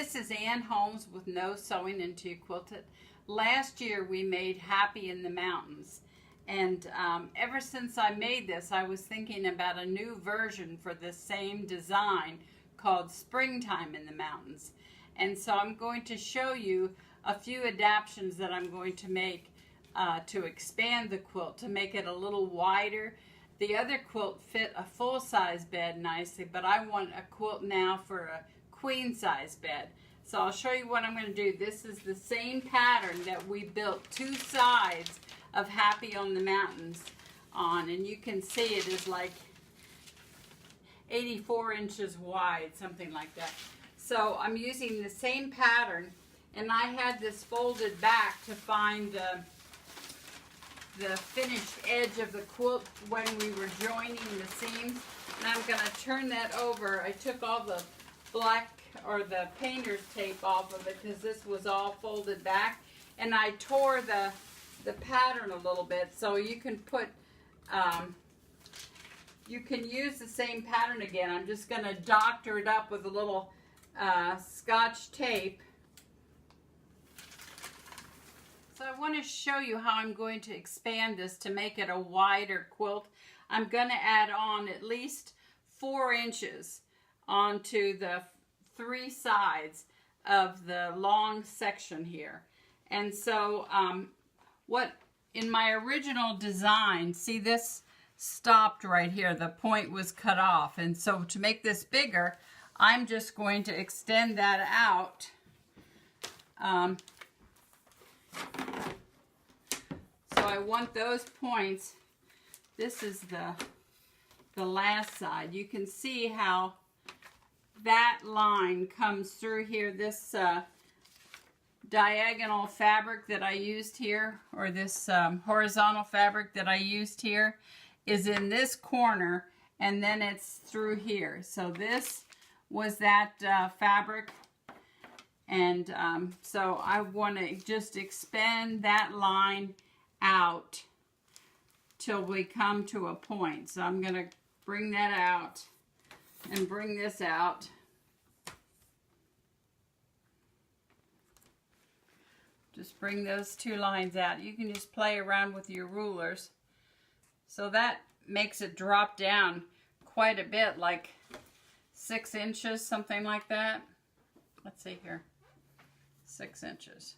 This is Ann Holmes with No Sewing Into You Quilted. Last year we made Happy in the Mountains, and ever since I made this I was thinking about a new version for the same design called Springtime in the Mountains. And so I'm going to show you a few adaptations that I'm going to make to expand the quilt, to make it a little wider. The other quilt fit a full-size bed nicely, but I want a quilt now for a queen-size bed. So I'll show you what I'm going to do. This is the same pattern that we built two sides of Happy on the Mountains on, and you can see it is like 84 inches wide, something like that. So I'm using the same pattern, and I had this folded back to find the finished edge of the quilt when we were joining the seams. And I'm going to turn that over. I took all the black or the painter's tape off of it because this was all folded back, and I tore the pattern a little bit, so you can put you can use the same pattern again. I'm just going to doctor it up with a little Scotch tape. So I want to show you how I'm going to expand this to make it a wider quilt. I'm going to add on at least 4 inches onto the 3 sides of the long section here. And so what in my original design, see, this stopped right here, the point was cut off, and so to make this bigger I'm just going to extend that out so I want those points. This is the last side. You can see how that line comes through here. This diagonal fabric that I used here, or this horizontal fabric that I used here, is in this corner, and then it's through here. So this was that fabric, and so I want to just expand that line out till we come to a point. So I'm going to bring that out and bring this out. Just bring those 2 lines out. You can just play around with your rulers. So that makes it drop down quite a bit, like 6 inches, something like that. Let's see here. 6 inches.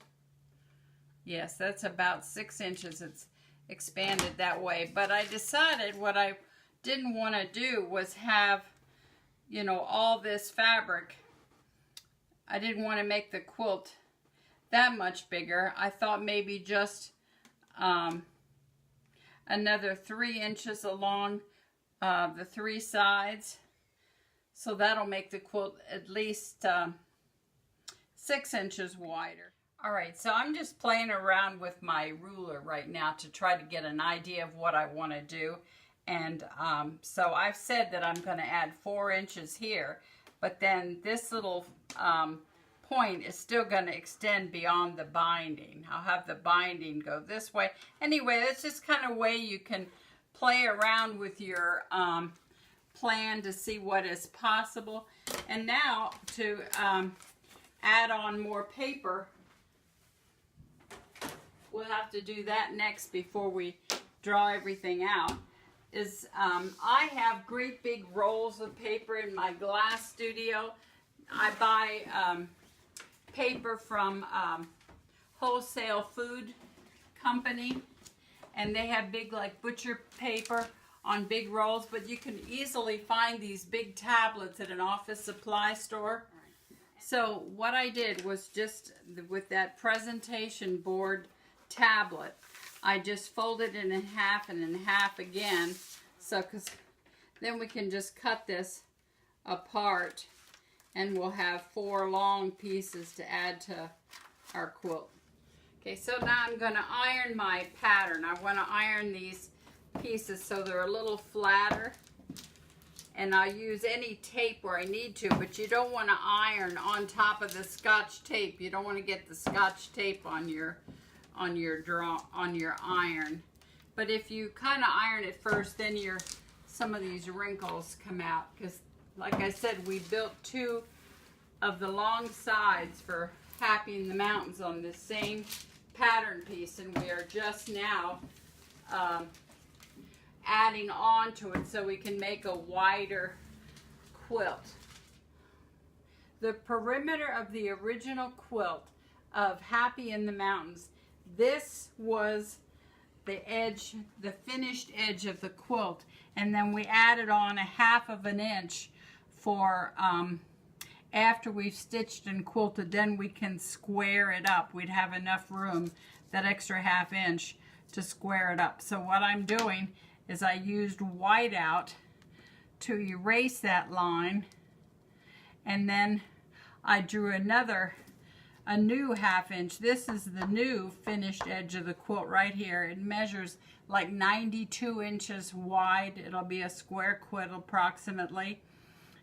Yes, that's about 6 inches. It's expanded that way. But I decided what I didn't want to do was have, you know, all this fabric. I didn't want to make the quilt that much bigger. I thought maybe just another 3 inches along the 3 sides. So that'll make the quilt at least 6 inches wider. All right, so I'm just playing around with my ruler right now to try to get an idea of what I want to do. And so I've said that I'm going to add 4 inches here, but then this little point is still going to extend beyond the binding. I'll have the binding go this way. Anyway, that's just kind of way you can play around with your plan to see what is possible. And now to add on more paper, we'll have to do that next before we draw everything out. Is I have great big rolls of paper in my glass studio. I buy paper from wholesale food company, and they have big, like, butcher paper on big rolls, but you can easily find these big tablets at an office supply store. So what I did was just with that presentation board tablet, I just folded it in half and in half again, so because then we can just cut this apart and we'll have 4 long pieces to add to our quilt. Okay, so now I'm going to iron my pattern. I want to iron these pieces so they're a little flatter, and I'll use any tape where I need to, but you don't want to iron on top of the Scotch tape. You don't want to get the Scotch tape on your iron. But if you kind of iron it first, then some of these wrinkles come out, because like I said, we built two of the long sides for Happy in the Mountains on this same pattern piece, and we are just now adding on to it so we can make a wider quilt. The perimeter of the original quilt of Happy in the Mountains, this was the edge, the finished edge of the quilt, and then we added on 1/2 of an inch for after we've stitched and quilted, then we can square it up. We'd have enough room, that extra 1/2 inch, to square it up. So what I'm doing is I used whiteout to erase that line, and then I drew a new 1/2 inch. This is the new finished edge of the quilt right here. It measures like 92 inches wide. It'll be a square quilt approximately.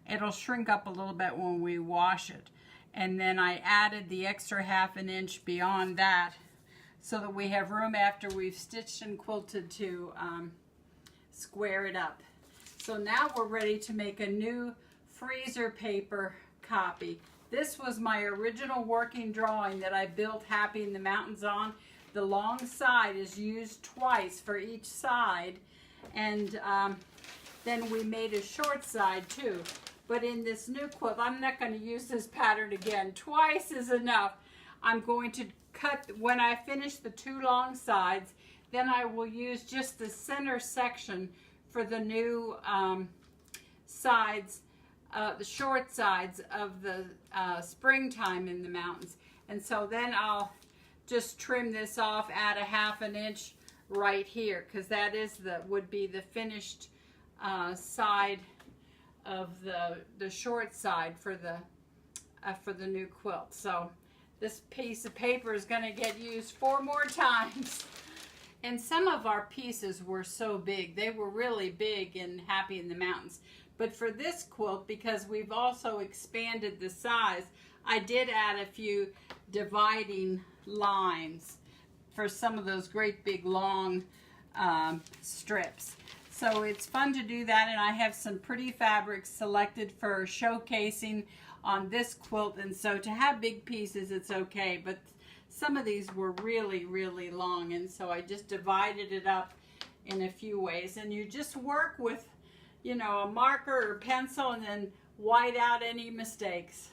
It'll shrink up a little bit when we wash it. And then I added the extra 1/2 an inch beyond that so that we have room after we've stitched and quilted to square it up. So now we're ready to make a new freezer paper copy. This was my original working drawing that I built Happy in the Mountains on. The long side is used twice for each side, and then we made a short side too. But in this new quilt, I'm not going to use this pattern again. Twice is enough. I'm going to cut, when I finish the 2 long sides, then I will use just the center section for the new sides, the short sides of the springtime in the mountains. And so then I'll just trim this off, add 1/2 an inch right here, because that is would be the finished side of the short side for the new quilt. So this piece of paper is going to get used 4 more times. And some of our pieces were so big. They were really big in Happy in the Mountains. But for this quilt, because we've also expanded the size, I did add a few dividing lines for some of those great big long strips. So it's fun to do that, and I have some pretty fabrics selected for showcasing on this quilt. And so to have big pieces, it's okay, but some of these were really, really long, and so I just divided it up in a few ways. And you just work with, you know, a marker or pencil, and then white out any mistakes.